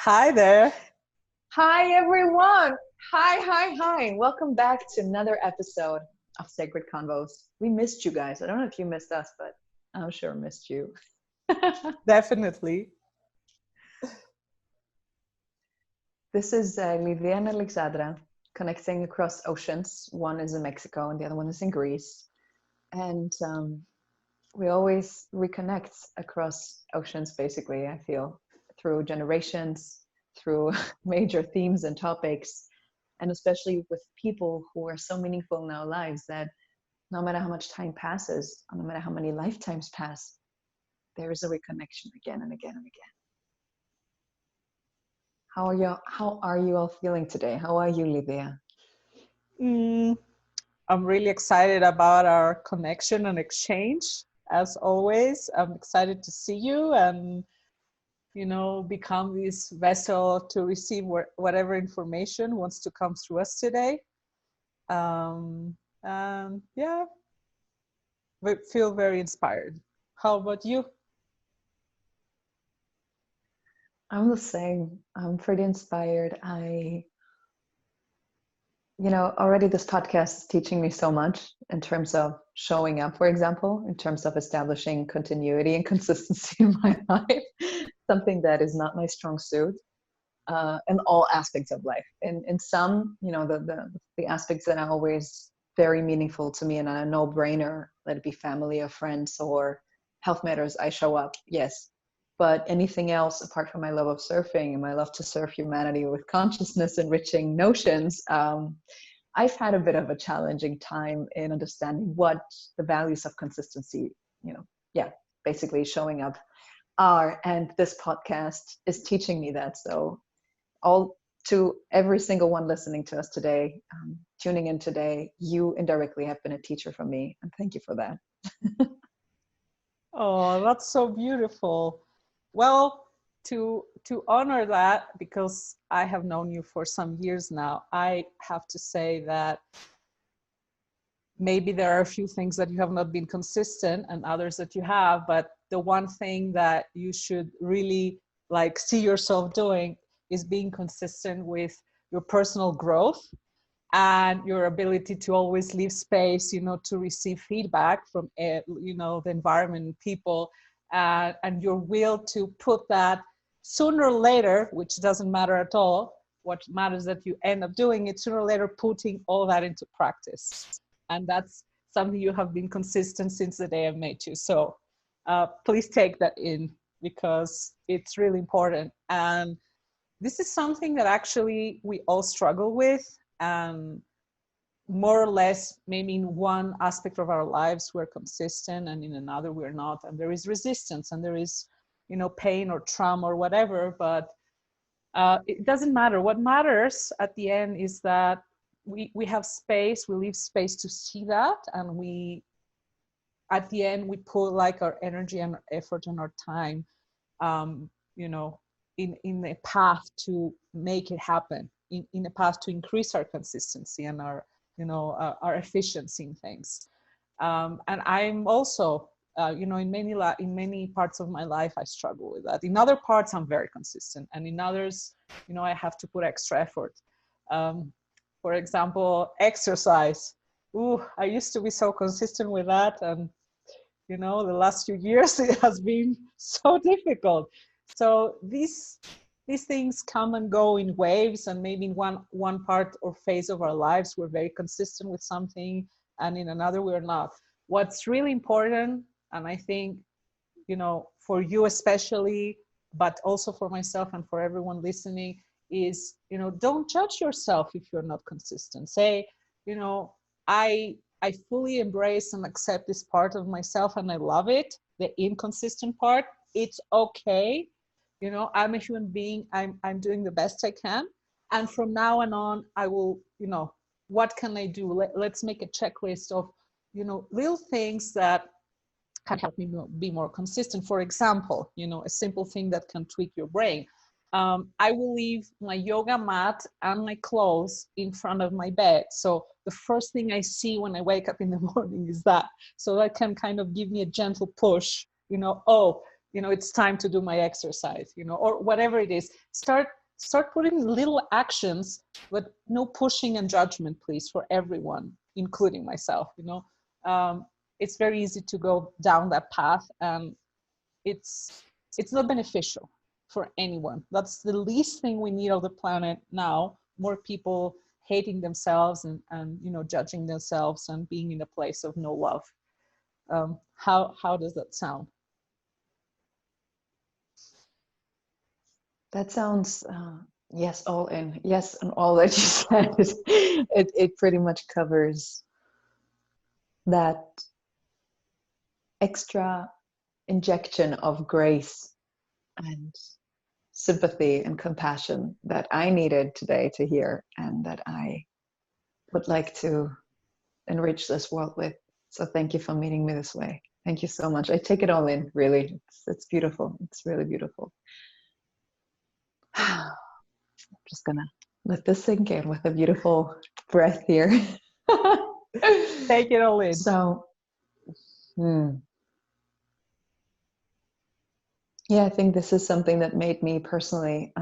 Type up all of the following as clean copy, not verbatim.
Hi there. Hi, everyone. Hi. Welcome back to another episode of Sacred Convos. We missed you guys. I don't know if you missed us, but I'm sure missed you. Definitely. This is Lydia and Alexandra connecting across oceans. One is in Mexico and the other one is in Greece. And we always reconnect across oceans, basically, I feel, through generations, through major themes and topics, and especially with people who are so meaningful in our lives that no matter how much time passes, no matter how many lifetimes pass, there is a reconnection again and again and again. How are you all feeling today? How are you, Lydia? I'm really excited about our connection and exchange. As always, I'm excited to see you and, become this vessel to receive whatever information wants to come through us today. Yeah, we feel very inspired. How about you? I'm the same. I'm pretty inspired. Already this podcast is teaching me so much in terms of showing up, for example, in terms of establishing continuity and consistency in my life, something that is not my strong suit in all aspects of life. In some, the aspects that are always very meaningful to me and a no-brainer, let it be family or friends or health matters, I show up, yes. But anything else apart from my love of surfing and my love to serve humanity with consciousness enriching notions, I've had a bit of a challenging time in understanding what the values of consistency, basically showing up are. And this podcast is teaching me that. So all to every single one listening to us today, tuning in today, you indirectly have been a teacher for me. And thank you for that. Oh, that's so beautiful. Well, to honor that, because I have known you for some years now, I have to say that maybe there are a few things that you have not been consistent and others that you have, but the one thing that you should really see yourself doing is being consistent with your personal growth and your ability to always leave space, to receive feedback from, the environment, people, and your will to put that sooner or later, which doesn't matter at all. What matters that you end up doing it sooner or later, putting all that into practice. And that's something you have been consistent since the day I've met you. So please take that in, because it's really important. And this is something that actually we all struggle with. More or less, maybe in one aspect of our lives we're consistent and in another we're not, and there is resistance and there is pain or trauma or whatever, but it doesn't matter. What matters at the end is that we have space, we leave space to see that, and we at the end we put our energy and our effort and our time in a path to make it happen, in a path to increase our consistency and our efficiency in things. And I'm also, in many parts of my life, I struggle with that. In other parts, I'm very consistent. And in others, I have to put extra effort. For example, exercise. I used to be so consistent with that. And, the last few years, it has been so difficult. So these things come and go in waves, and maybe in one part or phase of our lives we're very consistent with something, and in another we're not. What's really important, and I think for you especially, but also for myself and for everyone listening, is don't judge yourself if you're not consistent. Say, I fully embrace and accept this part of myself and I love it, the inconsistent part. It's okay. I'm a human being. I'm doing the best I can. And from now on, I will, what can I do? Let's make a checklist of, little things that can help me be more consistent. For example, a simple thing that can tweak your brain. I will leave my yoga mat and my clothes in front of my bed. So the first thing I see when I wake up in the morning is that. So that can kind of give me a gentle push, oh, it's time to do my exercise, or whatever it is. Start putting little actions, but no pushing and judgment, please, for everyone, including myself. It's very easy to go down that path, and it's not beneficial for anyone. That's the least thing we need on the planet now. More people hating themselves and judging themselves and being in a place of no love. How does that sound? That sounds, yes, all in. Yes, and all that you said. It pretty much covers that extra injection of grace and sympathy and compassion that I needed today to hear, and that I would like to enrich this world with. So thank you for meeting me this way. Thank you so much. I take it all in, really. It's beautiful. It's really beautiful. I'm just gonna let this sink in with a beautiful breath here. Take it all in. So, yeah, I think this is something that made me personally,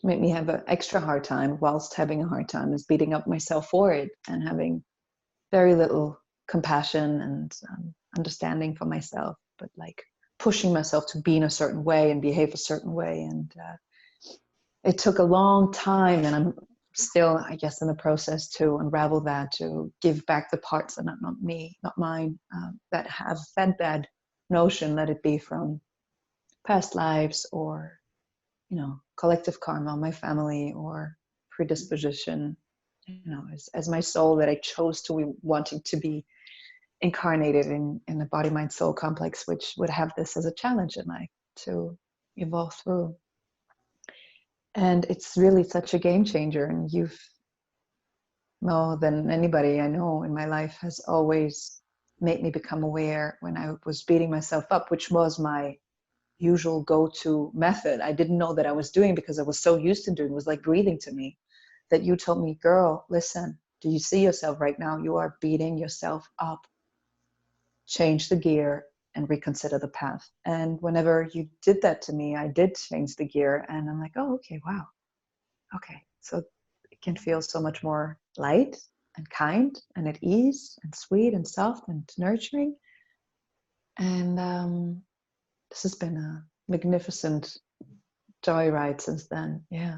made me have an extra hard time whilst having a hard time, is beating up myself for it and having very little compassion and understanding for myself, but like pushing myself to be in a certain way and behave a certain way. And it took a long time, and I'm still, I guess, in the process to unravel that, to give back the parts that are not me, not mine, that have fed that notion, let it be from past lives or, collective karma, my family, or predisposition, as my soul that I chose to be wanting to be incarnated in the body, mind, soul complex, which would have this as a challenge in life to evolve through. And it's really such a game changer. And you've more than anybody I know in my life has always made me become aware when I was beating myself up, which was my usual go-to method. I didn't know that I was doing, because I was so used to doing it. It was like breathing to me, that you told me, girl, listen, do you see yourself right now? You are beating yourself up. Change the gear and reconsider the path. And whenever you did that to me, I did change the gear, and I'm like, oh, okay, wow. Okay, so it can feel so much more light and kind and at ease and sweet and soft and nurturing. And this has been a magnificent joyride since then. Yeah.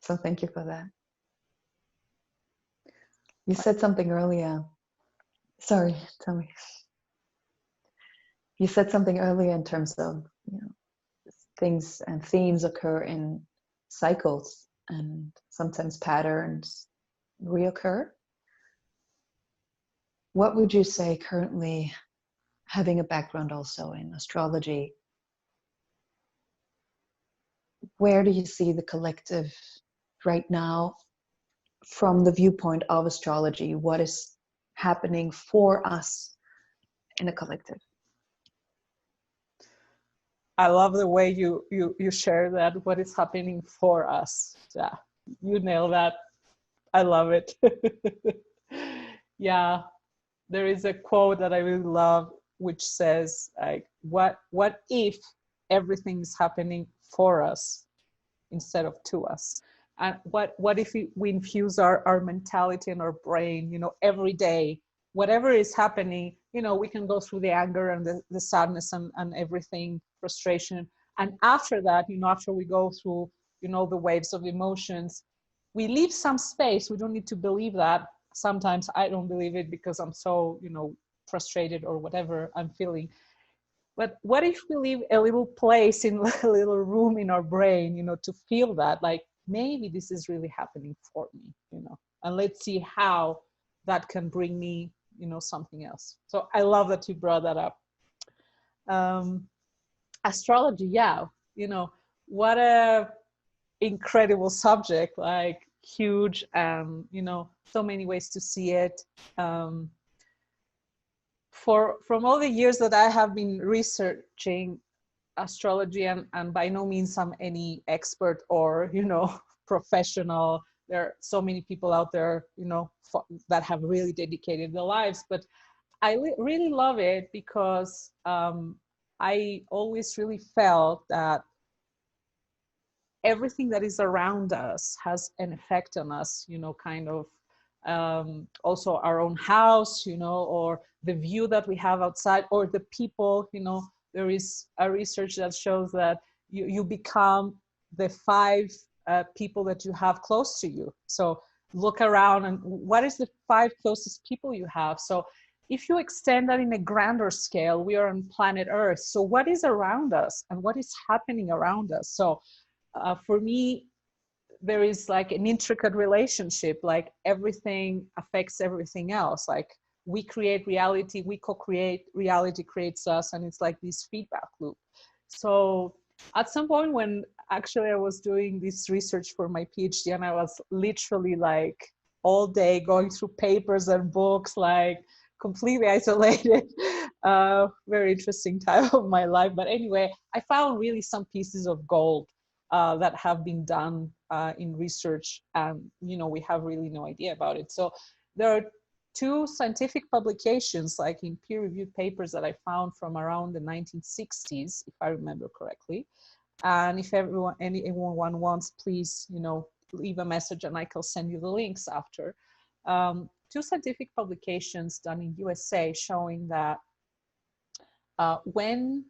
So thank you for that. You said something earlier. Sorry, tell me. You said something earlier in terms of, things and themes occur in cycles, and sometimes patterns reoccur. What would you say currently, having a background also in astrology, where do you see the collective right now from the viewpoint of astrology? What is happening for us in a collective? I love the way you share that, what is happening for us. Yeah, you nail that. I love it. Yeah, there is a quote that I really love, which says, like, what if everything is happening for us instead of to us? And what if we infuse our mentality and our brain, every day, whatever is happening, we can go through the anger and the sadness and everything, frustration. And after that, after we go through, the waves of emotions, we leave some space. We don't need to believe that. Sometimes I don't believe it because I'm so, frustrated or whatever I'm feeling. But what if we leave a little place, in a little room in our brain, to feel that, like, maybe this is really happening for me, and let's see how that can bring me, something else. So I love that you brought that up. Astrology, yeah, what a incredible subject, like huge, and so many ways to see it. From all the years that I have been researching astrology, and by no means I'm any expert or professional. There are so many people out there that have really dedicated their lives, but I really love it because I always really felt that everything that is around us has an effect on us, you know, kind of also our own house, you know, or the view that we have outside, or the people, you know. There is a research that shows that you become the 5 people that you have close to you. So look around and what is the 5 closest people you have? So if you extend that in a grander scale, we are on planet Earth. So what is around us and what is happening around us? So for me, there is like an intricate relationship, like everything affects everything else. Like we create reality, we co-create, reality creates us, and it's like this feedback loop. So at some point when actually I was doing this research for my PhD, and I was literally like all day going through papers and books, like completely isolated. Very interesting time of my life. But anyway, I found really some pieces of gold that have been done in research, and you know, we have really no idea about it. So there are 2 scientific publications, like in peer-reviewed papers, that I found from around the 1960s, if I remember correctly. And if anyone wants, please, you know, leave a message and I can send you the links after. 2 scientific publications done in USA showing that when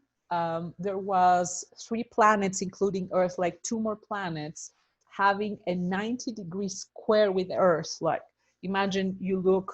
there was 3 planets, including Earth, like 2 more planets, having a 90-degree square with Earth. Like imagine you look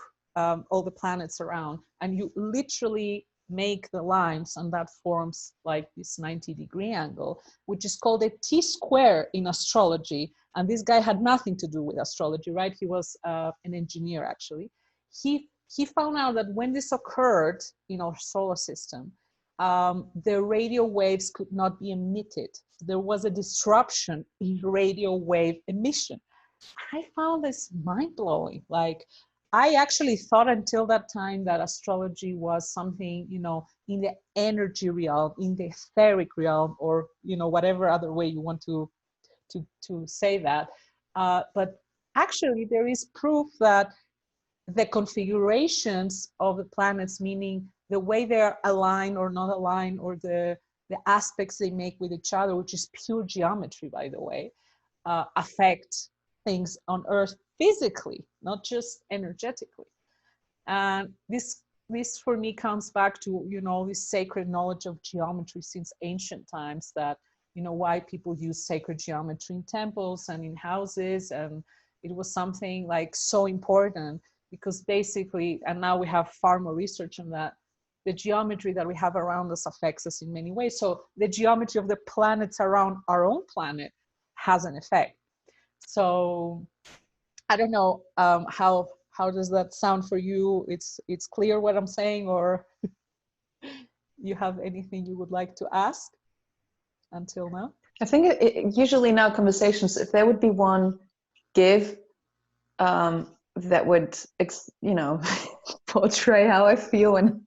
all the planets around and you literally make the lines, and that forms like this 90-degree angle, which is called a T-square in astrology. And this guy had nothing to do with astrology, right? He was an engineer, actually. He found out that when this occurred in our solar system, the radio waves could not be emitted. There was a disruption in radio wave emission. I found this mind-blowing. Like, I actually thought until that time that astrology was something, you know, in the energy realm, in the etheric realm, or, you know, whatever other way you want to say that. But actually, there is proof that the configurations of the planets, meaning the way they're aligned or not aligned, or the aspects they make with each other, which is pure geometry, by the way, affect things on Earth physically, not just energetically. And this for me comes back to, you know, this sacred knowledge of geometry since ancient times, that, you know, why people use sacred geometry in temples and in houses. And it was something like so important, because basically, and now we have far more research on that, the geometry that we have around us affects us in many ways. So the geometry of the planets around our own planet has an effect. So I don't know, how does that sound for you? It's clear what I'm saying, or you have anything you would like to ask until now? I think usually in our conversations, if there would be one give that would, you know, portray how I feel when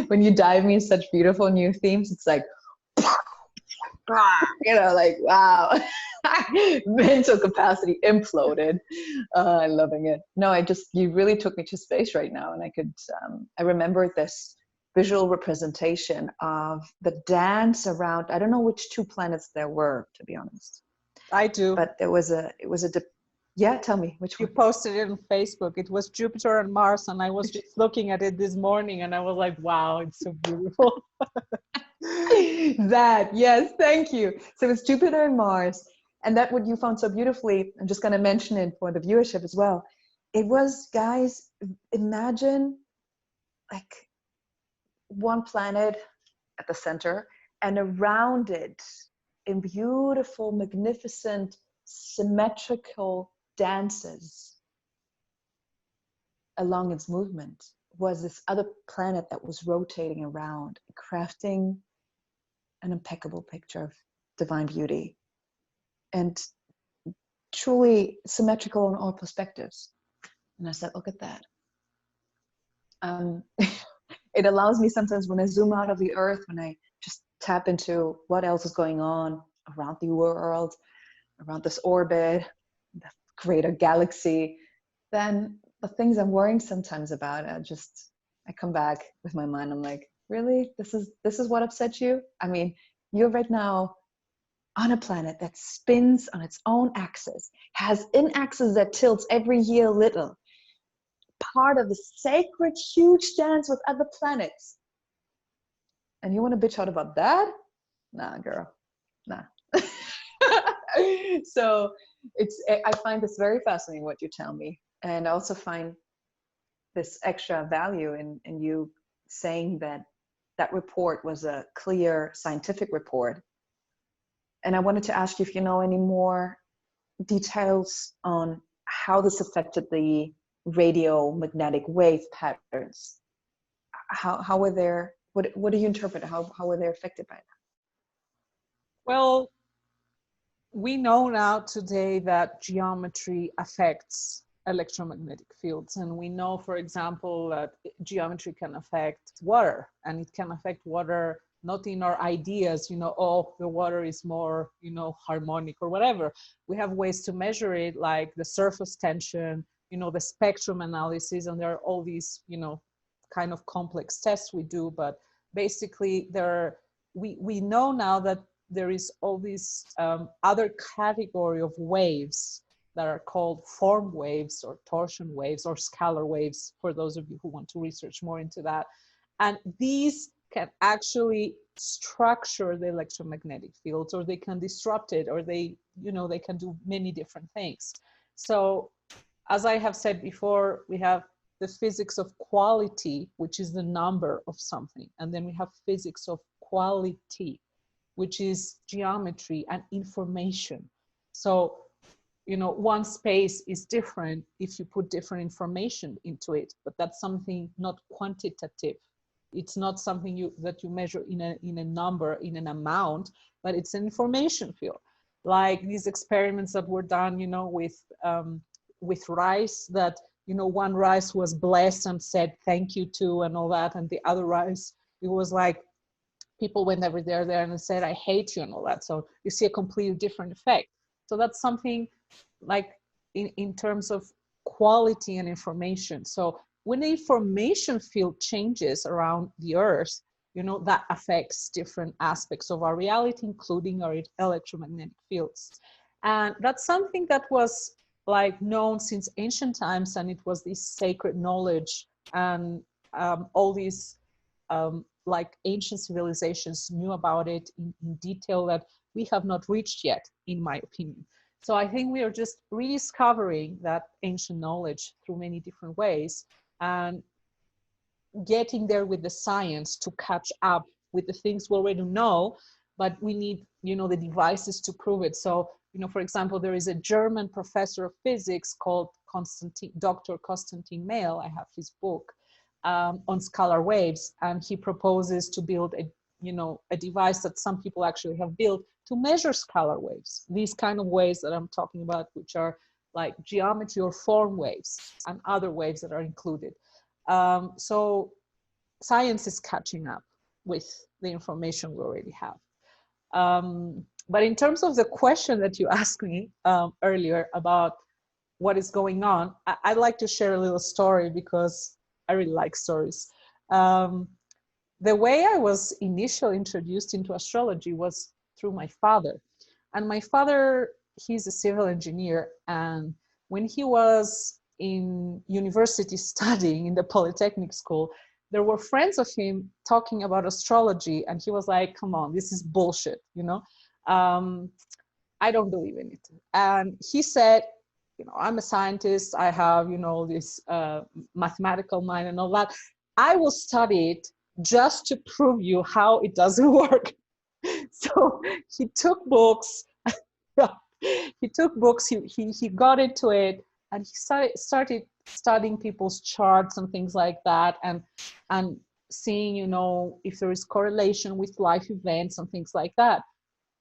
when you dive me in such beautiful new themes, it's like, you know, like, wow, mental capacity imploded. I'm loving it. No, you really took me to space right now, and I remember this visual representation of the dance around, I don't know which 2 planets there were, to be honest. I do. But yeah, tell me which one. You posted it on Facebook. It was Jupiter and Mars, and I was just looking at it this morning, and I was like, wow, it's so beautiful. That, yes, thank you. So it's Jupiter and Mars. And that what you found so beautifully, I'm just going to mention it for the viewership as well. It was, guys, imagine like one planet at the center, and around it, in beautiful, magnificent, symmetrical dances along its movement, was this other planet that was rotating around, crafting an impeccable picture of divine beauty, and truly symmetrical in all perspectives. And I said, look at that. It allows me sometimes, when I zoom out of the Earth, when I just tap into what else is going on around the world, around this orbit, the greater galaxy, then the things I'm worrying sometimes about, I come back with my mind, I'm like, Really? This is what upsets you? I mean, you're right now on a planet that spins on its own axis, has an axis that tilts every year a little, part of the sacred huge dance with other planets. And you want to bitch out about that? Nah, girl. Nah. So I find this very fascinating what you tell me. And I also find this extra value in you saying that that report was a clear scientific report. And I wanted to ask you if you know any more details on how this affected the radio magnetic wave patterns. How were there, what do you interpret? How were they affected by that? Well, we know now today that geometry affects electromagnetic fields. And we know, for example, that geometry can affect water, and it can affect water not in our ideas, oh, the water is more, harmonic or whatever. We have ways to measure it, like the surface tension, the spectrum analysis, and there are all these, kind of complex tests we do. But basically, we know now that there is all these other category of waves that are called form waves or torsion waves or scalar waves, for those of you who want to research more into that. And these can actually structure the electromagnetic fields, or they can disrupt it, or they can do many different things. So as I have said before, we have the physics of quality, which is the number of something. And then we have physics of quality, which is geometry and information. So, one space is different if you put different information into it, but that's something not quantitative. It's not something that you measure in a number, in an amount, but it's an information field. Like these experiments that were done, with rice, that, one rice was blessed and said thank you to and all that, and the other rice, it was like, people went over there and said, I hate you and all that. So you see a completely different effect. So that's something like in terms of quality and information. So when the information field changes around the Earth, that affects different aspects of our reality, including our electromagnetic fields. And that's something that was like known since ancient times, and it was this sacred knowledge, and all these like ancient civilizations knew about it in detail that we have not reached yet, in my opinion. So I think we are just rediscovering that ancient knowledge through many different ways, and getting there with the science to catch up with the things we already know, but we need, the devices to prove it. So, for example, there is a German professor of physics called Dr. Konstantin Mail. I have his book on scalar waves, and he proposes to build a device that some people actually have built to measure scalar waves, these kind of waves that I'm talking about, which are like geometry or form waves and other waves that are included. So science is catching up with the information we already have. But in terms of the question that you asked me earlier about what is going on, I'd like to share a little story, because I really like stories. The way I was initially introduced into astrology was through my father. And my father, he's a civil engineer. And when he was in university studying in the Polytechnic school, there were friends of him talking about astrology. And he was like, come on, this is bullshit, I don't believe in it. And he said, I'm a scientist. I have, this mathematical mind and all that. I will study it just to prove you how it doesn't work. So he took books. He took books. He got into it, and he started studying people's charts and things like that, and seeing, if there is correlation with life events and things like that.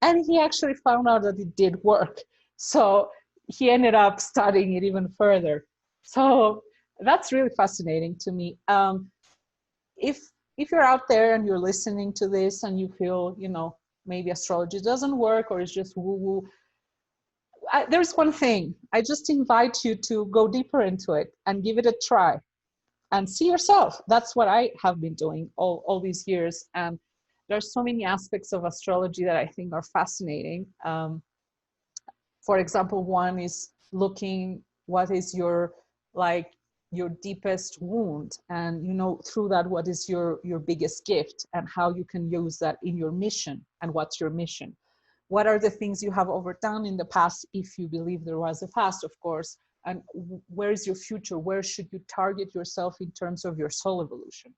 And he actually found out that it did work. So he ended up studying it even further. So that's really fascinating to me. If you're out there and you're listening to this and you feel, maybe astrology doesn't work or it's just woo-woo, there's one thing. I just invite you to go deeper into it and give it a try. and see yourself. That's what I have been doing all these years. And there's so many aspects of astrology that I think are fascinating. For example, one is looking what is your, like, your deepest wound, and through that, what is your biggest gift, and how you can use that in your mission. And what's your mission? What are the things you have overdone in the past, if you believe there was a past, of course, and where is your future? Where should you target yourself in terms of your soul evolution?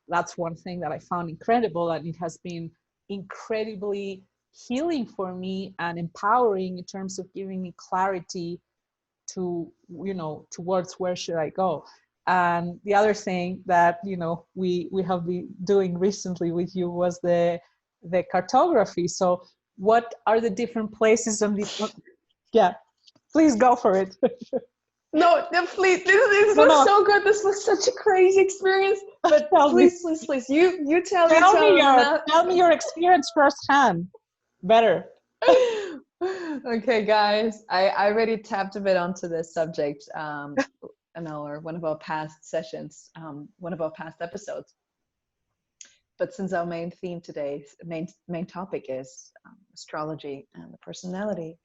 That's one thing that I found incredible, and it has been incredibly healing for me and empowering in terms of giving me clarity to, towards where should I go. And the other thing that, we have been doing recently with you was the cartography. So what are the different places on this? Yeah, please go for it. No, please. This was so good. This was such a crazy experience. But please, you tell me your experience firsthand. Better. Okay, guys, I already tapped a bit onto this subject in one of our past sessions, one of our past episodes. But since our main theme today, main topic is astrology and the personality,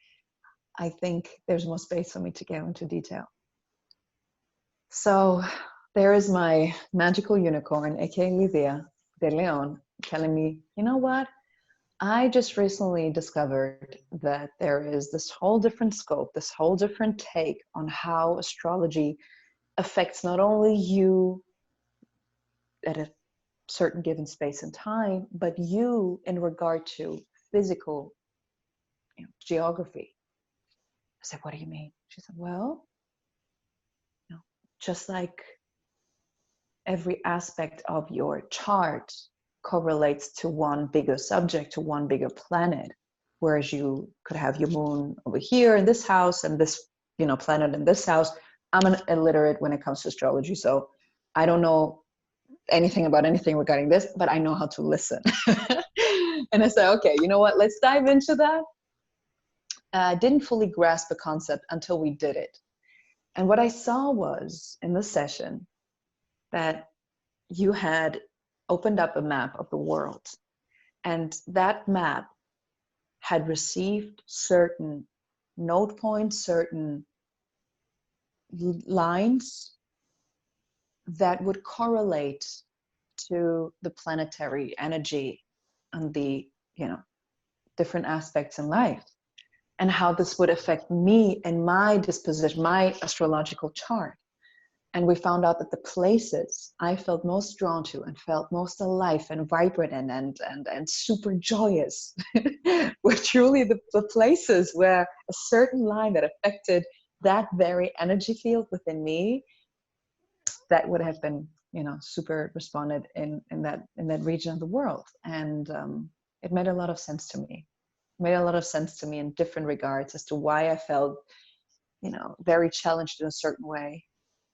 I think there's more space for me to go into detail. So there is my magical unicorn, aka Lydia de León, telling me, you know what? I just recently discovered that there is this whole different scope, this whole different take on how astrology affects not only you at a certain given space and time, but you in regard to physical geography. I said, what do you mean? She said, well, just like every aspect of your chart correlates to one bigger subject, to one bigger planet, whereas you could have your moon over here in this house and this planet in this house. I'm an illiterate when it comes to astrology, so I don't know anything about anything regarding this, but I know how to listen. And I said, okay, you know what, let's dive into that. I didn't fully grasp the concept until we did it. And what I saw was in the session that you had opened up a map of the world, and that map had received certain node points, certain lines that would correlate to the planetary energy and the different aspects in life, and how this would affect me and my disposition, my astrological chart. And we found out that the places I felt most drawn to and felt most alive and vibrant and super joyous were truly the places where a certain line that affected that very energy field within me, that would have been, super responded in that region of the world. And it made a lot of sense to me. It made a lot of sense to me in different regards as to why I felt, very challenged in a certain way,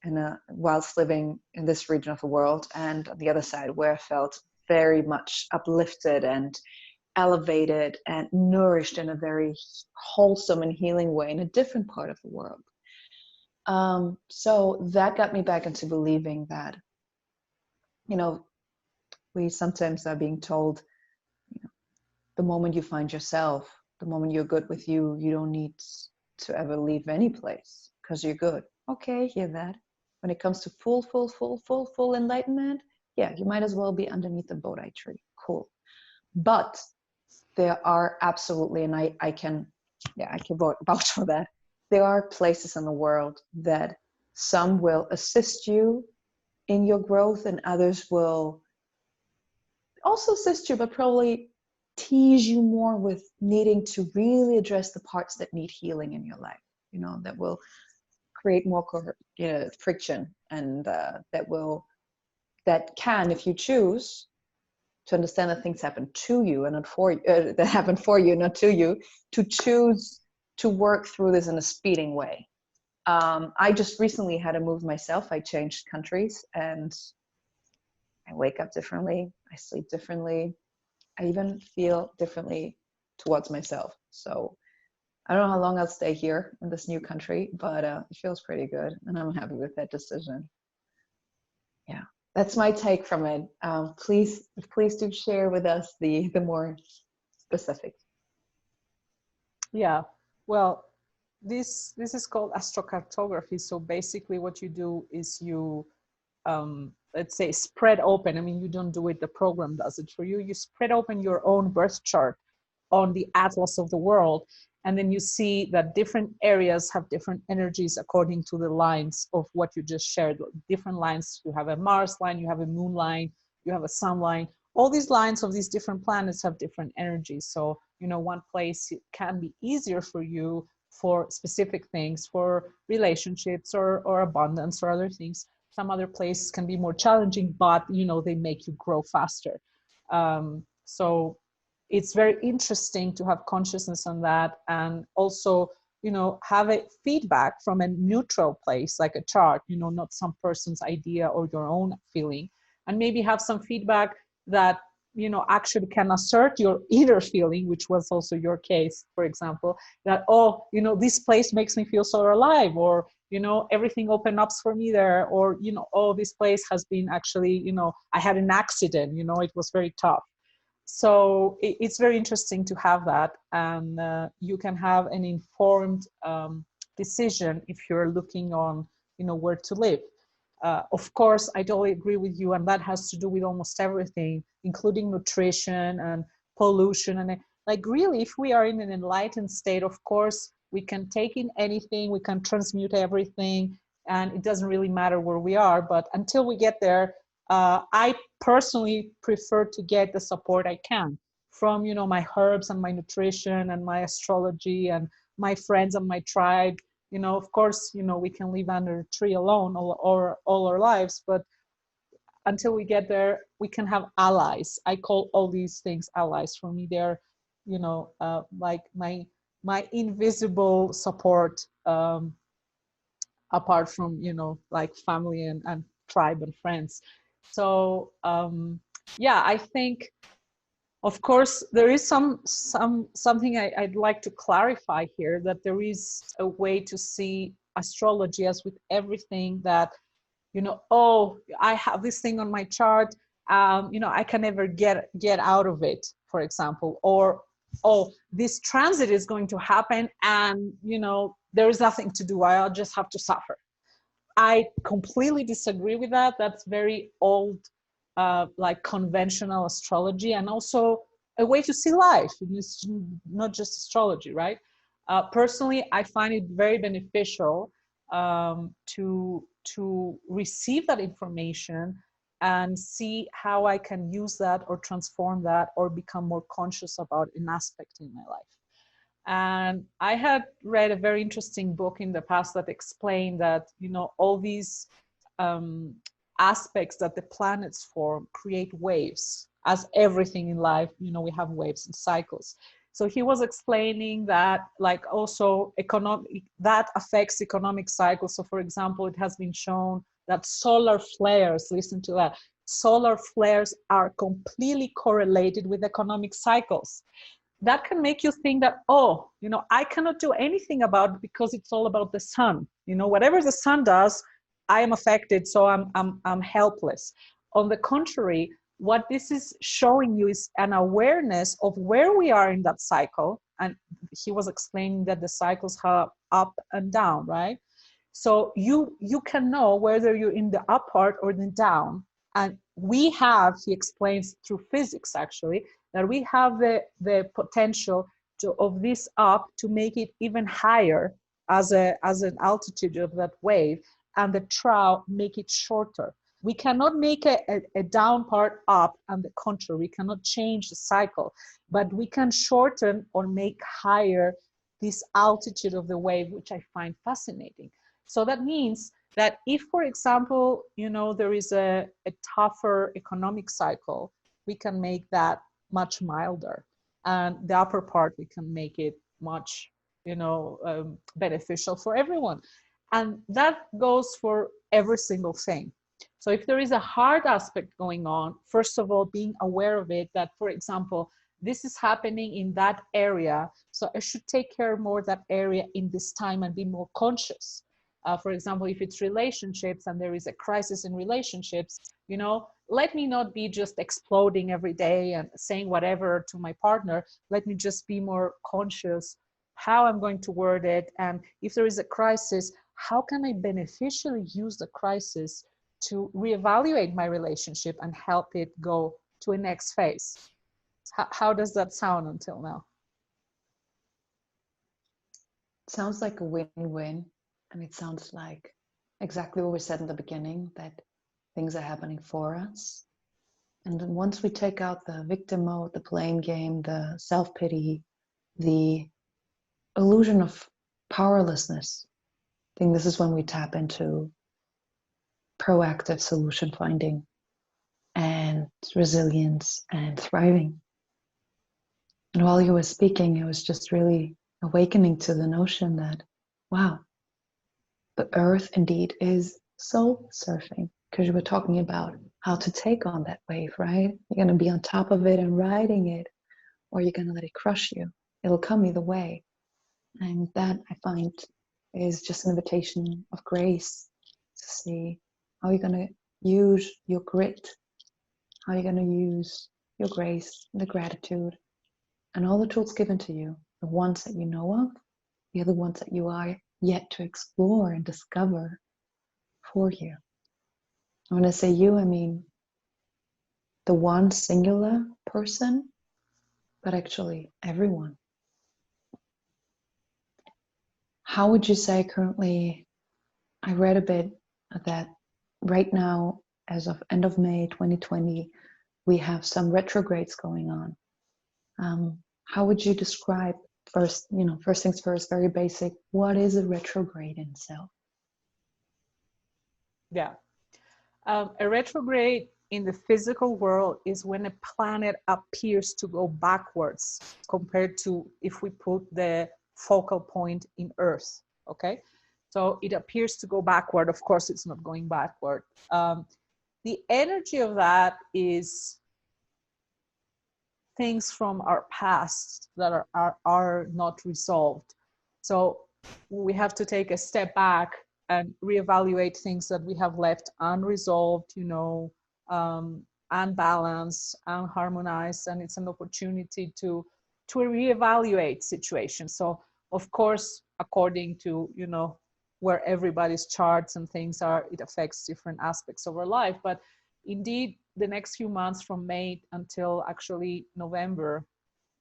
and whilst living in this region of the world, and on the other side where I felt very much uplifted and elevated and nourished in a very wholesome and healing way in a different part of the world. So that got me back into believing that, we sometimes are being told, the moment you find yourself, the moment you're good with you, you don't need to ever leave any place because you're good. Okay, hear that. When it comes to full enlightenment, yeah, you might as well be underneath the Bodhi tree. Cool. But there are absolutely, and I can vouch for that, there are places in the world that some will assist you in your growth and others will also assist you, but probably tease you more with needing to really address the parts that need healing in your life, that will create more friction, and that can, if you choose to understand that things happen to you and not for you, that happen for you, not to you, to choose to work through this in a speeding way. I just recently had a move myself. I changed countries, and I wake up differently. I sleep differently. I even feel differently towards myself. So I don't know how long I'll stay here in this new country, but it feels pretty good, and I'm happy with that decision. That's my take from it. Please do share with us the more specific. Yeah, well, this is called astrocartography. So basically what you do is you let's say spread open. I mean, you don't do it, the program does it for you. You spread open your own birth chart on the atlas of the world, and then you see that different areas have different energies according to the lines of what you just shared. Different lines, you have a Mars line, you have a moon line, you have a sun line. All these lines of these different planets have different energies. So, you know, one place can be easier for you for specific things, for relationships or abundance or other things. Some other places can be more challenging, but, you know, they make you grow faster. So it's very interesting to have consciousness on that, and also, you know, have a feedback from a neutral place, like a chart, you know, not some person's idea or your own feeling, and maybe have some feedback that, you know, actually can assert your inner feeling, which was also your case, for example, that, oh, you know, this place makes me feel so alive, or, you know, everything opened up for me there, or, you know, oh, this place has been actually, you know, I had an accident, you know, it was very tough. So it's very interesting to have that, and you can have an informed decision if you're looking on, you know, where to live. Of course, I totally agree with you, and that has to do with almost everything, including nutrition and pollution. And like, really, if we are in an enlightened state, of course, we can take in anything, we can transmute everything, and it doesn't really matter where we are. But until we get there, I personally prefer to get the support I can from, you know, my herbs and my nutrition and my astrology and my friends and my tribe. You know, of course, you know, we can live under a tree alone or all our lives, but until we get there, we can have allies. I call all these things allies. For me, they're, you know, like my invisible support, apart from, you know, like family and tribe and friends. So yeah, I think, of course, there is something I'd like to clarify here, that there is a way to see astrology as with everything, that, you know, oh, I have this thing on my chart, you know, I can never get out of it, for example, or, oh, this transit is going to happen, and, you know, there is nothing to do, I'll just have to suffer. I completely disagree with that. That's very old, like conventional astrology, and also a way to see life. It's not just astrology, right? Personally, I find it very beneficial to receive that information and see how I can use that or transform that or become more conscious about an aspect in my life. And I had read a very interesting book in the past that explained that, you know, all these um, aspects that the planets form create waves. As everything in life, you know, we have waves and cycles. So he was explaining that, like, also economic, that affects economic cycles. So for example, it has been shown that solar flares, listen to that, solar flares are completely correlated with economic cycles. That can make you think that, oh, you know, I cannot do anything about it because it's all about the sun. You know, whatever the sun does, I am affected, so I'm helpless. On the contrary, what this is showing you is an awareness of where we are in that cycle. And he was explaining that the cycles have up and down, right? So you can know whether you're in the up part or the down. And we have, he explains through physics actually, that we have the potential to, of this up, to make it even higher as an altitude of that wave, and the trough make it shorter. We cannot make a down part up, and the contrary, we cannot change the cycle, but we can shorten or make higher this altitude of the wave, which I find fascinating. So that means that if, for example, you know, there is a tougher economic cycle, we can make that much milder, and the upper part, we can make it much, you know, beneficial for everyone. And that goes for every single thing. So if there is a hard aspect going on, first of all, being aware of it, that, for example, this is happening in that area, so I should take care more of that area in this time and be more conscious. For example, if it's relationships and there is a crisis in relationships, you know, let me not be just exploding every day and saying whatever to my partner. Let me just be more conscious how I'm going to word it. And if there is a crisis, how can I beneficially use the crisis to reevaluate my relationship and help it go to a next phase? How does that sound until now? Sounds like a win-win. And it sounds like exactly what we said in the beginning, that things are happening for us. And then once we take out the victim mode, the blame game, the self-pity, the illusion of powerlessness, I think this is when we tap into proactive solution finding and resilience and thriving. And while you were speaking, it was just really awakening to the notion that, wow, the earth indeed is soul surfing, because you were talking about how to take on that wave, right? You're going to be on top of it and riding it, or you're going to let it crush you. It'll come either way. And that, I find, is just an invitation of grace to see how you're going to use your grit, how you're going to use your grace, the gratitude, and all the tools given to you, the ones that you know of, the other ones that you are yet to explore and discover for you. When I say you, I mean the one singular person, but actually everyone. How would you say currently, I read a bit that right now, as of end of May 2020, we have some retrogrades going on. How would you describe, first things first, very basic, what is a retrograde in self? Yeah. A retrograde in the physical world is when a planet appears to go backwards compared to if we put the focal point in Earth, okay? So it appears to go backward. Of course, it's not going backward. The energy of that is things from our past that are not resolved. So we have to take a step back and reevaluate things that we have left unresolved, unbalanced, unharmonized, and it's an opportunity to reevaluate situations. So of course, according to where everybody's charts and things are, it affects different aspects of our life. But indeed, the next few months from May until actually November,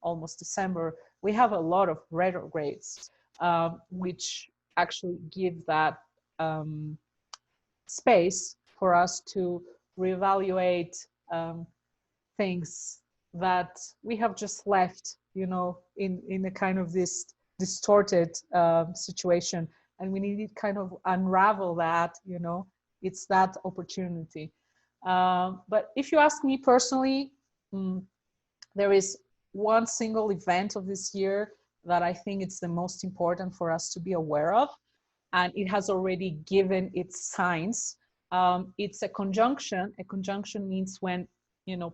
almost December, we have a lot of retrogrades, which actually give that space for us to reevaluate things that we have just left, in a kind of this distorted situation, and we need to kind of unravel that. It's that opportunity. But if you ask me personally, there is one single event of this year that I think it's the most important for us to be aware of, and it has already given its signs. It's a conjunction. A conjunction means when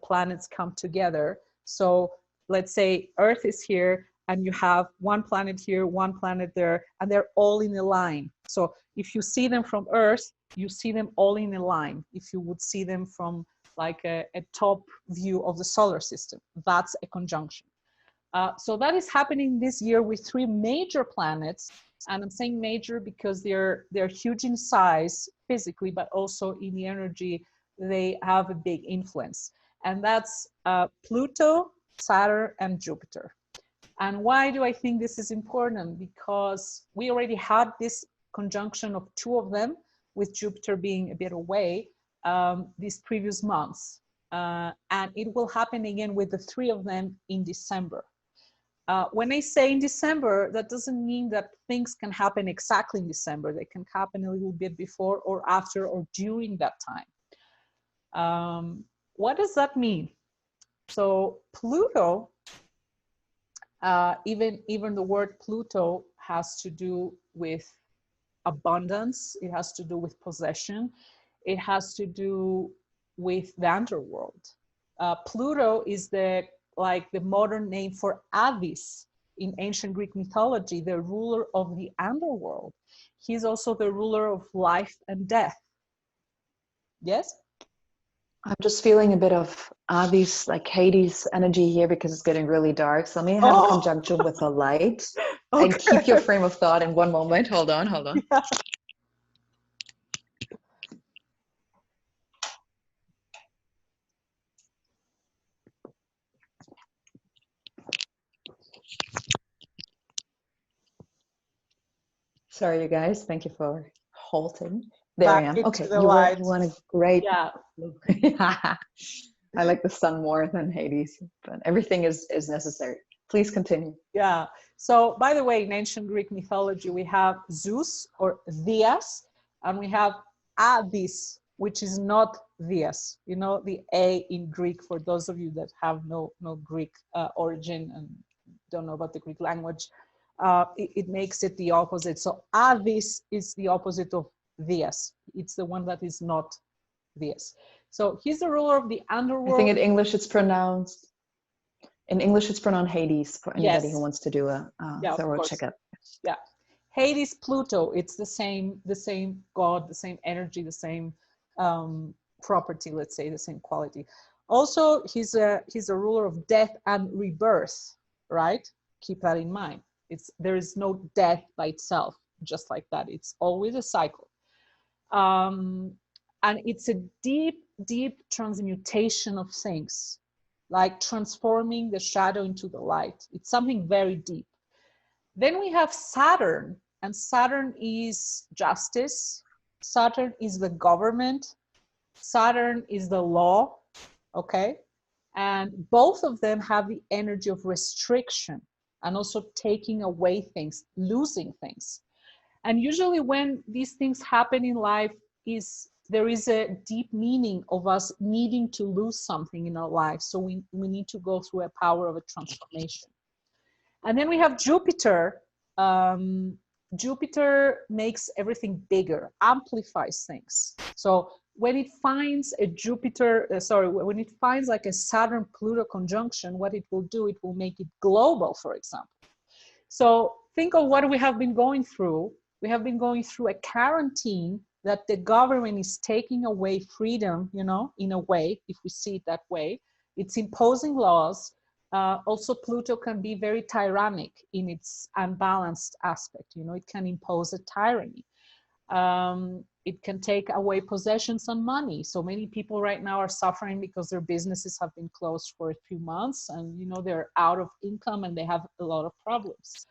planets come together. So let's say Earth is here and you have one planet here, one planet there, and they're all in a line. So if you see them from Earth, you see them all in a line. If you would see them from like a top view of the solar system, that's a conjunction. So that is happening this year with 3 major planets. And I'm saying major because they're huge in size physically, but also in the energy, they have a big influence. And that's Pluto, Saturn, and Jupiter. And why do I think this is important? Because we already had this conjunction of 2 of them, with Jupiter being a bit away, these previous months. And it will happen again with the 3 of them in December. When I say in December, that doesn't mean that things can happen exactly in December. They can happen a little bit before or after or during that time. What does that mean? So Pluto, even the word Pluto has to do with abundance. It has to do with possession. It has to do with the underworld. Pluto is the modern name for Abyss in ancient Greek mythology, the ruler of the underworld. He's also the ruler of life and death. Yes? I'm just feeling a bit of these like Hades energy here because it's getting really dark. So let me have a conjunction with the light. Okay. And keep your frame of thought in one moment. Hold on. Yeah. Sorry, you guys. Thank you for halting. There I Back am. into Okay, the you light. want a great. Yeah. I like the sun more than Hades, but everything is necessary. Please continue. Yeah. So, by the way, in ancient Greek mythology, we have Zeus or Dias, and we have Adis, which is not Dias. You know, the A in Greek, for those of you that have no Greek origin and don't know about the Greek language, it makes it the opposite. So, Adis is the opposite of Dias. It's the one that is not Dias. So, he's the ruler of the underworld. I think in English it's pronounced. In English, it's pronounced Hades for anybody who wants to do a thorough checkup. Yeah, Hades, Pluto. It's the same god, the same energy, the same property. Let's say the same quality. Also, he's a ruler of death and rebirth. Right? Keep that in mind. There is no death by itself, just like that. It's always a cycle. And it's a deep, deep transmutation of things, like transforming the shadow into the light. It's something very deep. Then we have Saturn, and Saturn is justice. Saturn is the government. Saturn is the law, okay? And both of them have the energy of restriction and also taking away things, losing things. And usually when these things happen in life, there is a deep meaning of us needing to lose something in our life. So we need to go through a power of a transformation. And then we have Jupiter. Jupiter makes everything bigger, amplifies things. So when it finds a when it finds like a Saturn-Pluto conjunction, what it will do, it will make it global, for example. So think of what we have been going through. We have been going through a quarantine that the government is taking away freedom, you know, in a way, if we see it that way. It's imposing laws. Also, Pluto can be very tyrannic in its unbalanced aspect. You know, it can impose a tyranny. It can take away possessions and money. So many people right now are suffering because their businesses have been closed for a few months and, you know, they're out of income and they have a lot of problems.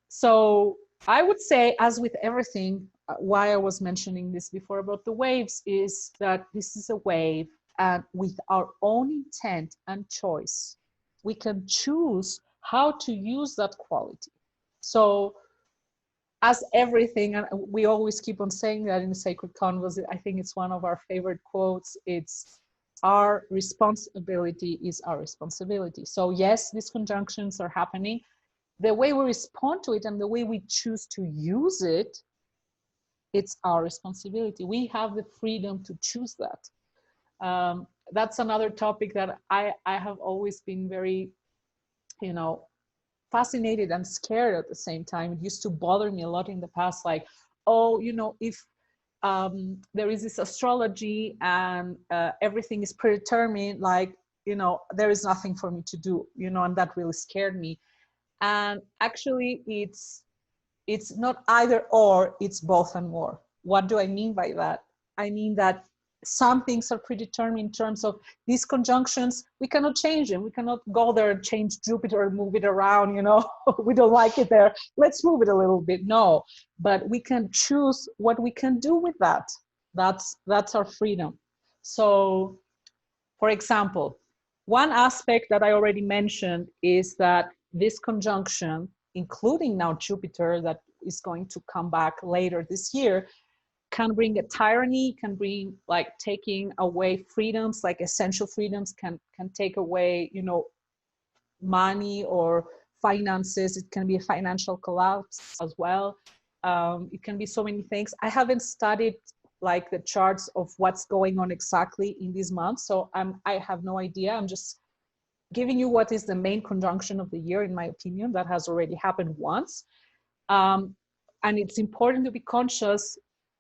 So I would say, as with everything, why I was mentioning this before about the waves is that this is a wave, and with our own intent and choice, we can choose how to use that quality. So as everything, and we always keep on saying that in the Sacred Convos, I think it's one of our favorite quotes, it's our responsibility is our responsibility. So yes, these conjunctions are happening. The way we respond to it and the way we choose to use it, it's our responsibility. We have the freedom to choose that. That's another topic that I have always been very, you know, fascinated and scared at the same time. It used to bother me a lot in the past, like, oh, you know, if there is this astrology and everything is predetermined, like, you know, there is nothing for me to do, you know, and that really scared me. And actually it's not either or, it's both and more. What do I mean by that? I mean that some things are predetermined in terms of these conjunctions. We cannot change them. We cannot go there and change Jupiter and move it around, you know. We don't like it there, let's move it a little bit. No, but we can choose what we can do with that. That's our freedom. So for example, one aspect that I already mentioned is that this conjunction, including now Jupiter that is going to come back later this year, can bring a tyranny, can bring like taking away freedoms, like essential freedoms, can take away, you know, money or finances. It can be a financial collapse as well. It can be so many things. I haven't studied like the charts of what's going on exactly in these months, so I have no idea. I'm just giving you what is the main conjunction of the year, in my opinion, that has already happened once. And it's important to be conscious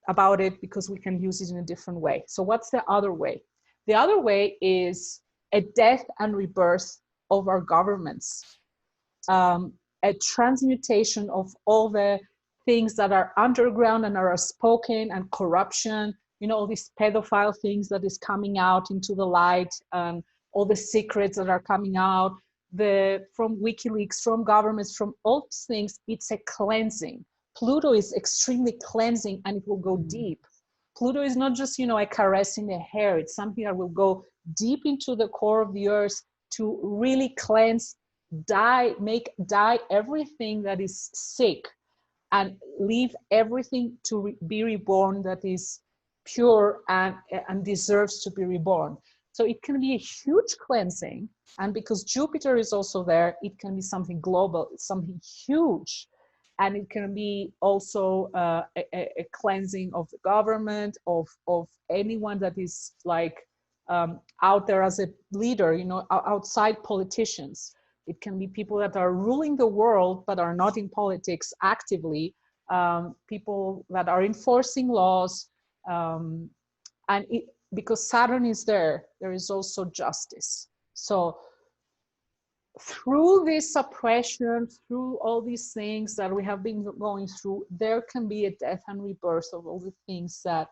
about it because we can use it in a different way. So what's the other way? The other way is a death and rebirth of our governments, a transmutation of all the things that are underground and are spoken, and corruption, you know, all these pedophile things that is coming out into the light, and all the secrets that are coming out, from WikiLeaks, from governments, from all these things. It's a cleansing. Pluto is extremely cleansing, and it will go deep. Pluto is not just, you know, a caress in the hair. It's something that will go deep into the core of the earth to really cleanse, die everything that is sick, and leave everything to be reborn that is pure and deserves to be reborn. So it can be a huge cleansing. And because Jupiter is also there, it can be something global, something huge. And it can be also a cleansing of the government, of anyone that is like out there as a leader, you know, outside politicians. It can be people that are ruling the world but are not in politics actively, people that are enforcing laws. And because Saturn is there, there is also justice. So through this oppression, through all these things that we have been going through, there can be a death and rebirth of all the things that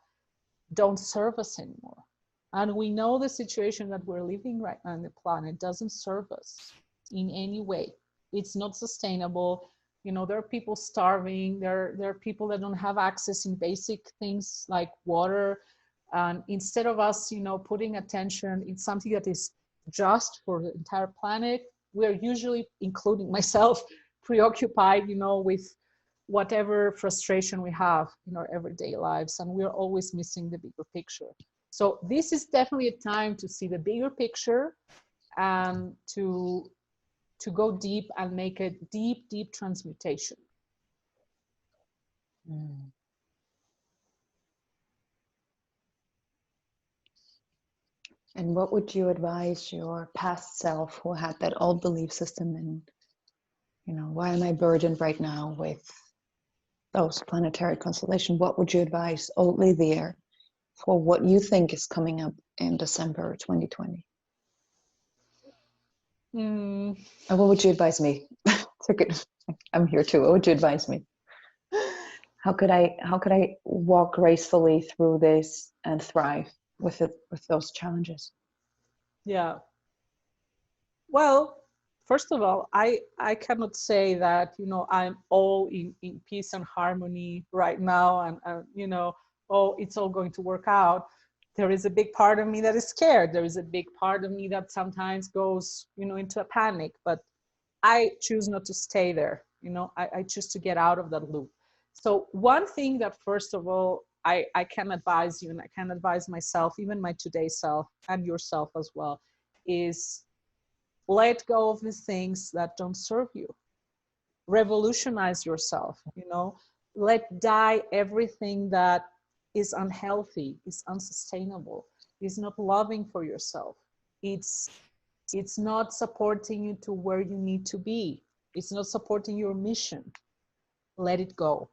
don't serve us anymore. And we know the situation that we're living right now on the planet doesn't serve us in any way. It's not sustainable. You know, there are people starving. There are people that don't have access in basic things like water. And instead of us, you know, putting attention in something that is just for the entire planet, we're usually, including myself, preoccupied, you know, with whatever frustration we have in our everyday lives, and we're always missing the bigger picture. So this is definitely a time to see the bigger picture and to go deep and make a deep transmutation. And what would you advise your past self who had that old belief system, and, you know, why am I burdened right now with those planetary constellations? What would you advise old Lydia for what you think is coming up in December 2020? And what would you advise me? I'm here too. What would you advise me? How could I walk gracefully through this and thrive with those challenges? Yeah. Well, first of all, I cannot say that, you know, I'm all in peace and harmony right now, and you know, oh, it's all going to work out. There is a big part of me that is scared. There is a big part of me that sometimes goes, you know, into a panic, but I choose not to stay there. You know, I choose to get out of that loop. So one thing that, first of all, I can advise you, and I can advise myself, even my today self and yourself as well, is let go of the things that don't serve you. Revolutionize yourself, you know, let die everything that is unhealthy, is unsustainable, is not loving for yourself. It's not supporting you to where you need to be. It's not supporting your mission. Let it go.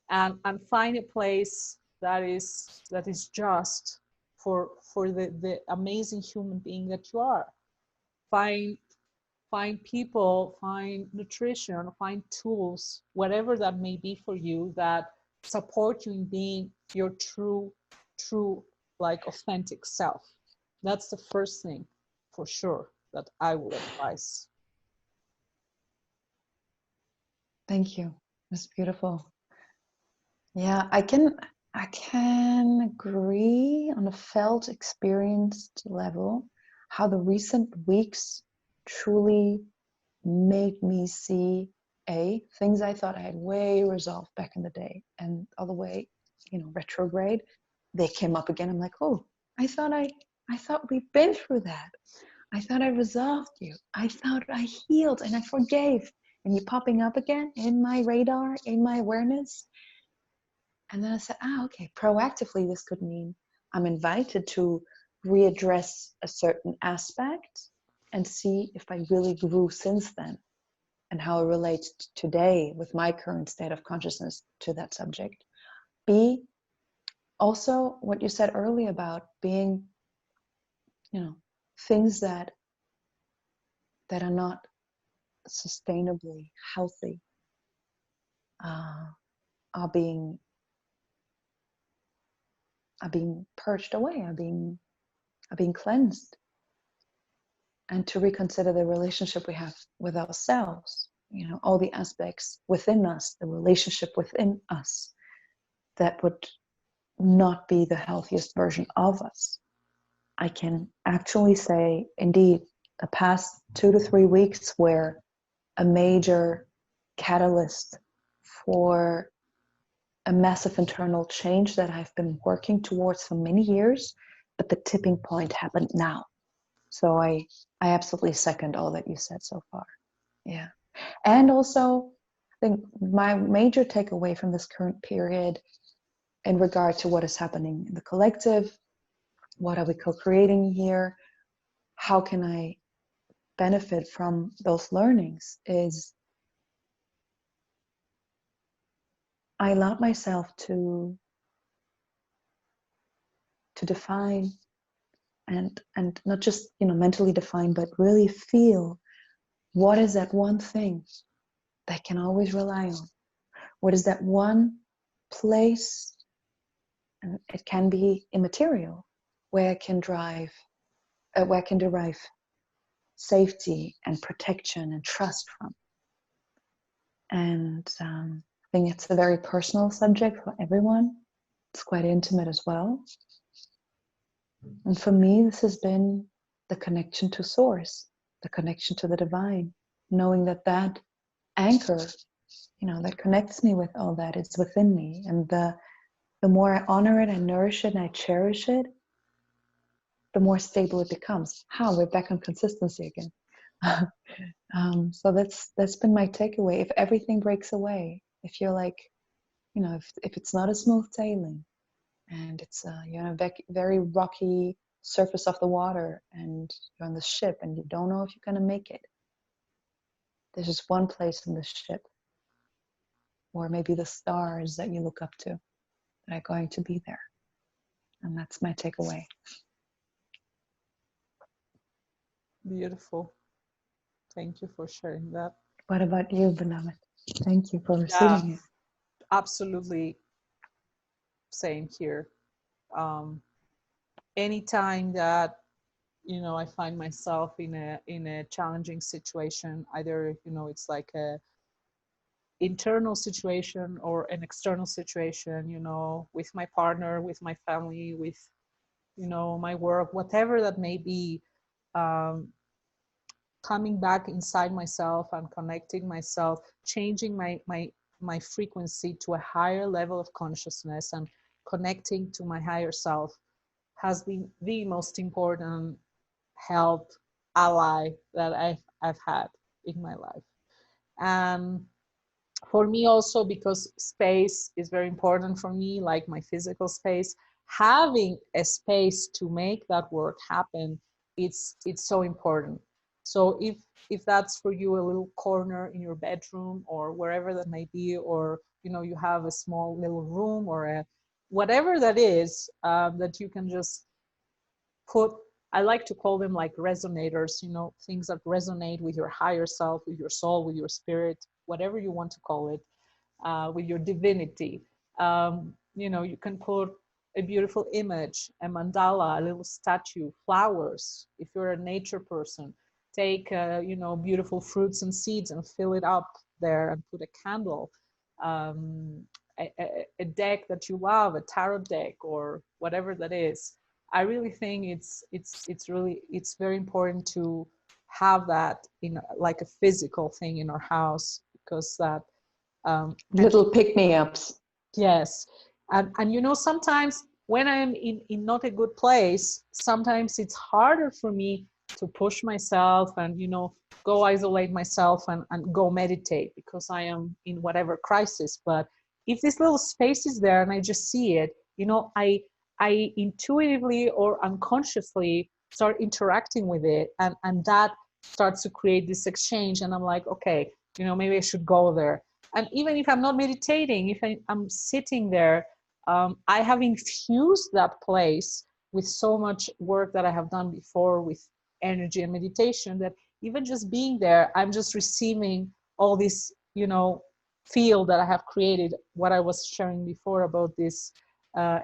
And find a place that is just for the amazing human being that you are. Find people, find nutrition, find tools, whatever that may be for you, that support you in being your true, like authentic self. That's the first thing for sure that I would advise. Thank you. That's beautiful. Yeah, I can agree on a felt experienced level how the recent weeks truly made me see things I thought I had way resolved back in the day, and all the way, you know, retrograde, they came up again. I'm like, oh, I thought we've been through that. I thought I resolved you. I thought I healed and I forgave, and you're popping up again in my radar, in my awareness. And then I said, okay, proactively, this could mean I'm invited to readdress a certain aspect and see if I really grew since then. and how it relates today with my current state of consciousness to that subject. B, also what you said earlier about being, things that are not sustainably healthy are being purged away, are being cleansed, and to reconsider the relationship we have with ourselves, all the aspects within us, the relationship within us that would not be the healthiest version of us. I can actually say, indeed, the past 2 to 3 weeks were a major catalyst for a massive internal change that I've been working towards for many years, but the tipping point happened now. So I absolutely second all that you said so far. Yeah. And also, I think my major takeaway from this current period in regard to what is happening in the collective, what are we co-creating here, how can I benefit from those learnings, is I allowed myself to define and not just mentally define, but really feel what is that one thing that I can always rely on. What is that one place, and it can be immaterial, where I can derive safety and protection and trust from. And I think it's a very personal subject for everyone. It's quite intimate as well. And for me, this has been the connection to source, the connection to the divine, knowing that anchor, that connects me with all that is within me. And the more I honor it and nourish it and I cherish it, the more stable it becomes. How? We're back on consistency again. So that's been my takeaway. If everything breaks away, if you're like, if it's not a smooth sailing, and it's you're on a very rocky surface of the water, and you're on the ship, and you don't know if you're going to make it. There's just one place in the ship, or maybe the stars that you look up to, that are going to be there. And that's my takeaway. Beautiful. Thank you for sharing that. What about you, Beloved? Thank you for receiving it. Absolutely. Same here. Anytime that I find myself in a challenging situation, either it's like a internal situation or an external situation, with my partner, with my family, with my work, whatever that may be, coming back inside myself and connecting myself, changing my frequency to a higher level of consciousness and connecting to my higher self has been the most important help ally that I've had in my life. And for me also, because space is very important for me, like my physical space, having a space to make that work happen, it's so important. So if that's for you a little corner in your bedroom or wherever that may be, or you have a small little room or a whatever that is, that you can just put, I like to call them like resonators, things that resonate with your higher self, with your soul, with your spirit, whatever you want to call it, with your divinity. You can put a beautiful image, a mandala, a little statue, flowers. If you're a nature person, take beautiful fruits and seeds and fill it up there and put a candle. A deck that you love, a tarot deck or whatever that is. I really think it's very important to have that in like a physical thing in our house, because that little pick-me-ups. Yes. And sometimes when I'm in not a good place, sometimes it's harder for me to push myself and go isolate myself and go meditate, because I am in whatever crisis. But if this little space is there and I just see it, I intuitively or unconsciously start interacting with it, and that starts to create this exchange. And I'm like, okay, maybe I should go there. And even if I'm not meditating, if I'm sitting there, I have infused that place with so much work that I have done before with energy and meditation, that even just being there, I'm just receiving all this, field that I have created. What I was sharing before about this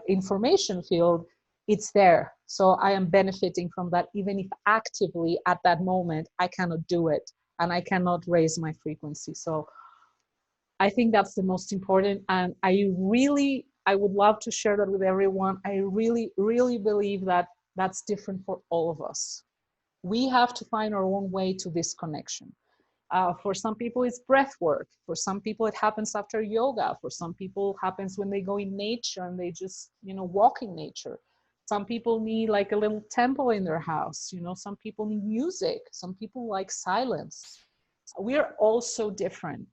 information field, it's there. So I am benefiting from that, even if actively at that moment I cannot do it and I cannot raise my frequency. So I think that's the most important. And I would love to share that with everyone. I really, really believe that that's different for all of us. We have to find our own way to this connection. For some people, it's breath work. For some people, it happens after yoga. For some people, it happens when they go in nature and they just, walk in nature. Some people need like a little temple in their house. Some people need music. Some people like silence. We are all so different.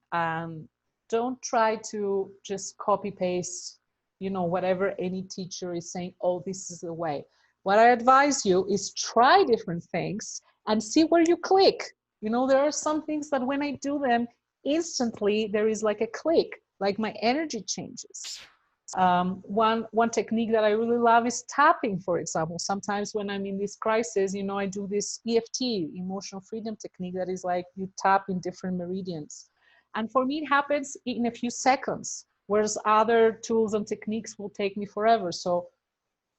Don't try to just copy paste, whatever any teacher is saying, oh, this is the way. What I advise you is try different things and see where you click. There are some things that when I do them, instantly there is like a click, like my energy changes. One technique that I really love is tapping, for example. Sometimes when I'm in this crisis, I do this EFT, emotional freedom technique, that is like you tap in different meridians. And for me, it happens in a few seconds, whereas other tools and techniques will take me forever. So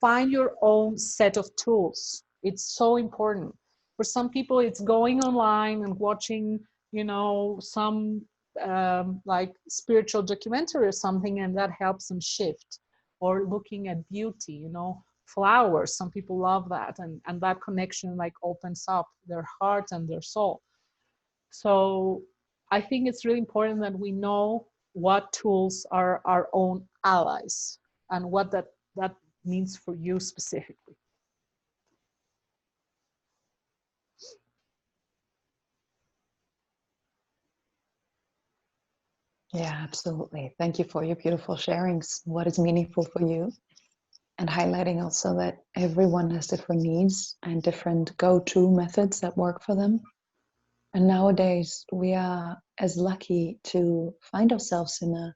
find your own set of tools. It's so important. For some people, it's going online and watching, some like spiritual documentary or something, and that helps them shift. Or looking at beauty, flowers. Some people love that, and that connection like opens up their heart and their soul. So I think it's really important that we know what tools are our own allies and what that means for you specifically. Yeah, absolutely. Thank you for your beautiful sharings. What is meaningful for you? And highlighting also that everyone has different needs and different go-to methods that work for them. And nowadays we are as lucky to find ourselves in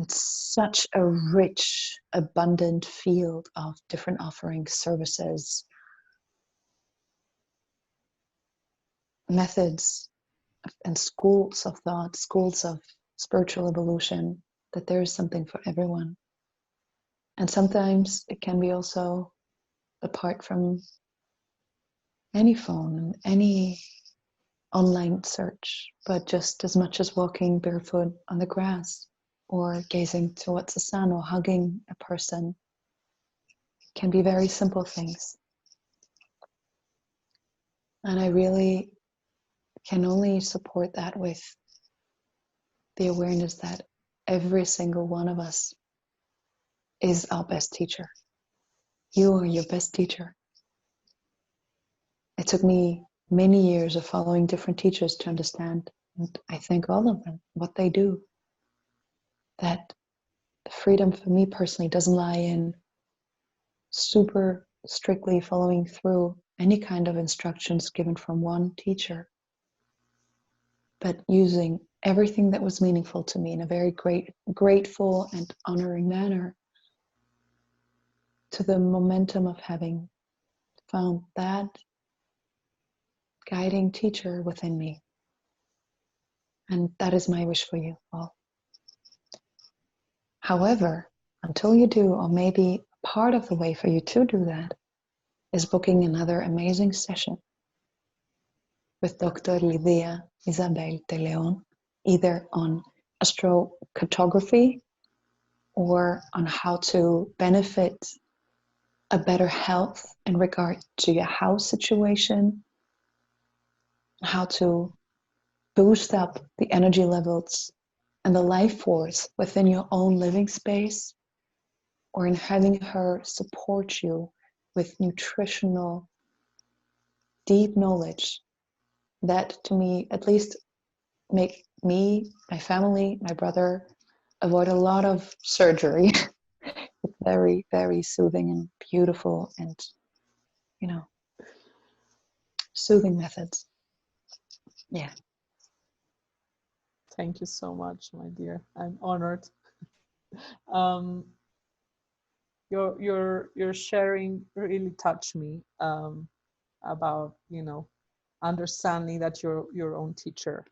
such a rich, abundant field of different offerings, services, methods, and schools of thought, schools of spiritual evolution, that there is something for everyone. And sometimes it can be also apart from any phone, any online search, but just as much as walking barefoot on the grass or gazing towards the sun or hugging a person. It can be very simple things. And I really can only support that with the awareness that every single one of us is our best teacher. You are your best teacher. It took me many years of following different teachers to understand, and I thank all of them, what they do. That the freedom for me personally doesn't lie in super strictly following through any kind of instructions given from one teacher, but using everything that was meaningful to me in a very grateful and honoring manner, to the momentum of having found that guiding teacher within me. And that is my wish for you all. However, until you do, or maybe part of the way for you to do that, is booking another amazing session with Dr. Lydia Isabel de León, either on astrocartography or on how to benefit a better health in regard to your house situation, how to boost up the energy levels and the life force within your own living space, or in having her support you with nutritional, deep knowledge that, to me, at least make me, my family, my brother, avoid a lot of surgery. It's very, very soothing and beautiful and, soothing methods. Yeah. Thank you so much, my dear. I'm honored. Um, your sharing really touched me, about, you know, understanding that you're your own teacher.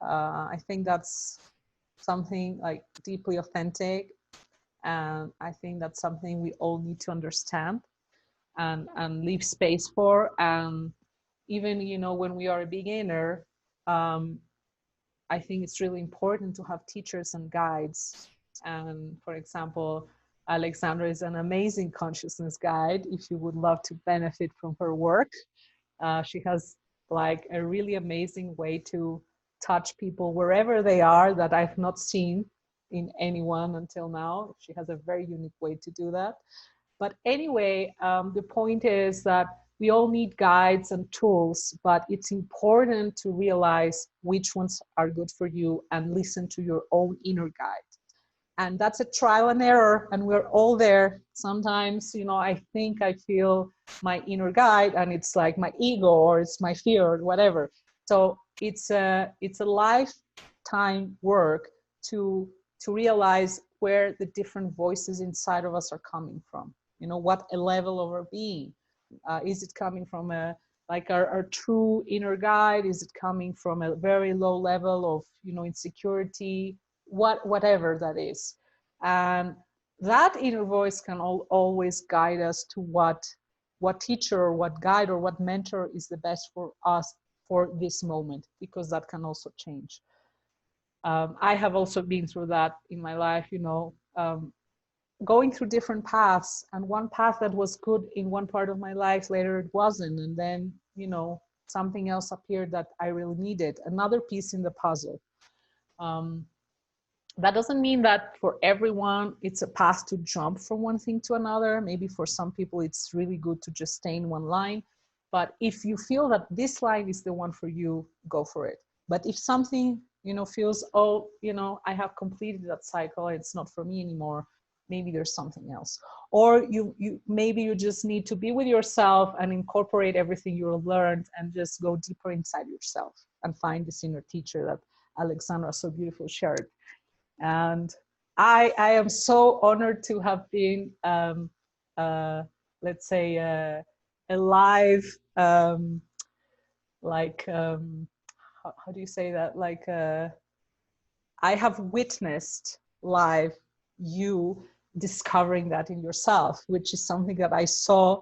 I think that's something like deeply authentic, and I think that's something we all need to understand and leave space for. And even, you know, when we are a beginner, um, I think it's really important to have teachers and guides. And for example, Alexandra is an amazing consciousness guide. If you would love to benefit from her work, she has like a really amazing way to touch people wherever they are that I've not seen in anyone until now. She has a very unique way to do that. But anyway, the point is that we all need guides and tools, but it's important to realize which ones are good for you and listen to your own inner guide. And that's a trial and error, and we're all there. Sometimes, you know, I think I feel my inner guide and it's like my ego or it's my fear or whatever. So it's a lifetime work to realize where the different voices inside of us are coming from. You know, what a level of our being. Is it coming from a like our true inner guide? Is it coming from a very low level of, you know, insecurity? Whatever that is. And that inner voice can always guide us to what teacher or what guide or what mentor is the best for us for this moment, because that can also change. I have also been through that in my life, you know, going through different paths, and one path that was good in one part of my life, later it wasn't. And then, you know, something else appeared that I really needed, another piece in the puzzle. Um, that doesn't mean that for everyone it's a path to jump from one thing to another. Maybe for some people it's really good to just stay in one line. But if you feel that this line is the one for you, go for it. But if something, you know, feels, oh, you know, I have completed that cycle, it's not for me anymore, maybe there's something else. Or you maybe you just need to be with yourself and incorporate everything you've learned and just go deeper inside yourself and find this inner teacher that Alexandra so beautifully shared. And I am so honored to have been, let's say, a live, like, how do you say that? Like, I have witnessed live you discovering that in yourself, which is something that I saw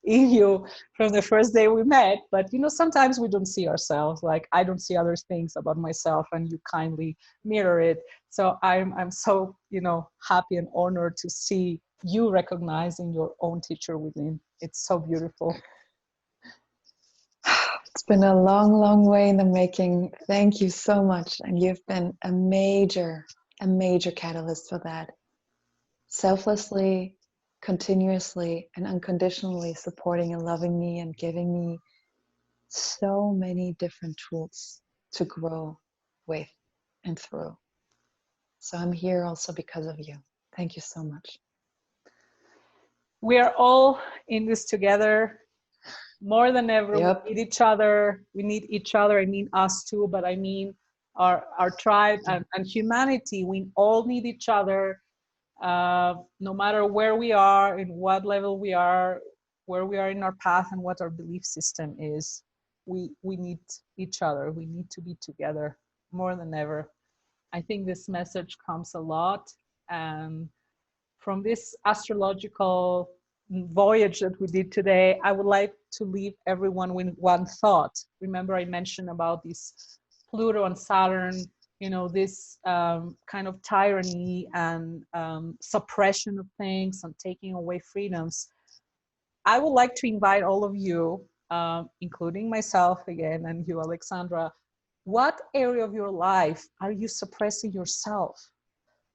in you from the first day we met. But, you know, sometimes we don't see ourselves. Like, I don't see other things about myself, and you kindly mirror it. So I'm so, you know, happy and honored to see you recognizing your own teacher within. It's so beautiful. It's been a long, long way in the making. Thank you so much. And you've been a major catalyst for that. Selflessly, continuously, and unconditionally supporting and loving me and giving me so many different tools to grow with and through. So I'm here also because of you. Thank you so much. We are all in this together. More than ever, Yep. we need each other. We need each other. I mean us too, but I mean our tribe and humanity. We all need each other, no matter where we are, in what level we are, where we are in our path, and what our belief system is. We need each other. We need to be together more than ever. I think this message comes a lot, and from this astrological voyage that we did today, I would like to leave everyone with one thought. Remember, I mentioned about this Pluto and Saturn, you know, this kind of tyranny and suppression of things and taking away freedoms. I would like to invite all of you, including myself again, and you, Alexandra, what area of your life are you suppressing yourself?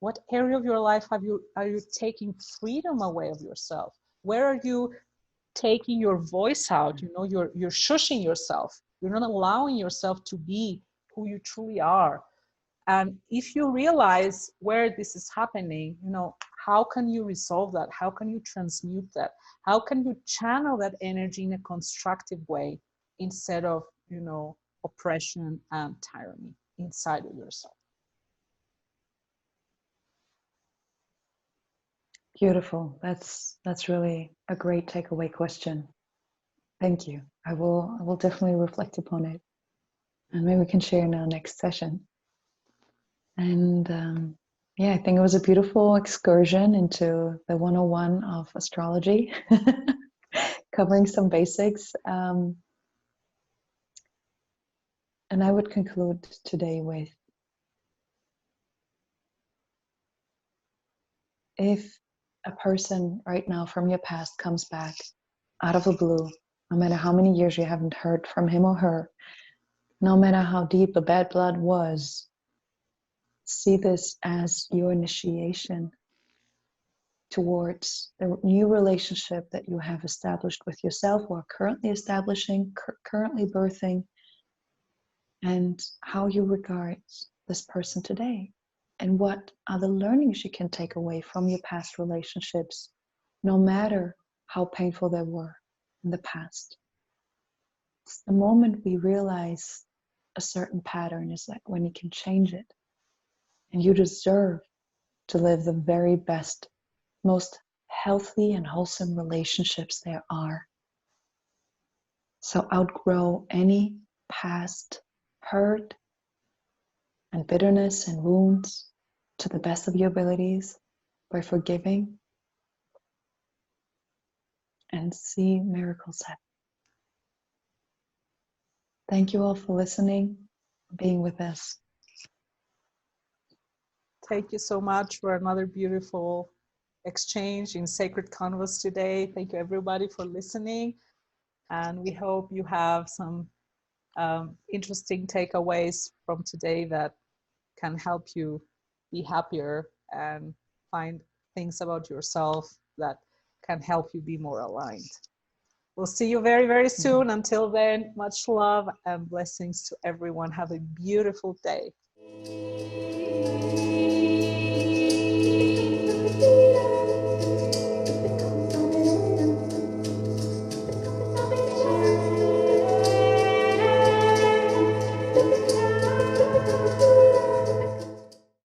What area of your life are you taking freedom away of yourself? Where are you taking your voice out? You know, you're shushing yourself. You're not allowing yourself to be who you truly are. And if you realize where this is happening, you know, how can you resolve that? How can you transmute that? How can you channel that energy in a constructive way instead of, you know, oppression and tyranny? inside of yourself. Beautiful. That's really a great takeaway question. Thank you. I will definitely reflect upon it, and maybe we can share in our next session. And yeah, I think it was a beautiful excursion into the 101 of astrology, covering some basics. And I would conclude today with, if a person right now from your past comes back out of the blue, no matter how many years you haven't heard from him or her, no matter how deep the bad blood was, see this as your initiation towards the new relationship that you have established with yourself, or currently establishing, currently birthing, and how you regard this person today. And what are the learnings you can take away from your past relationships, no matter how painful they were in the past. It's the moment we realize a certain pattern is like when you can change it. And you deserve to live the very best, most healthy and wholesome relationships there are. So outgrow any past hurt and bitterness and wounds to the best of your abilities by forgiving, and see miracles happen. Thank you all for listening, being with us. Thank you so much for another beautiful exchange in Sacred Convos today. Thank you everybody for listening. And we hope you have some interesting takeaways from today that can help you be happier and find things about yourself that can help you be more aligned. We'll see you very, very soon. Until then, much love and blessings to everyone. Have a beautiful day.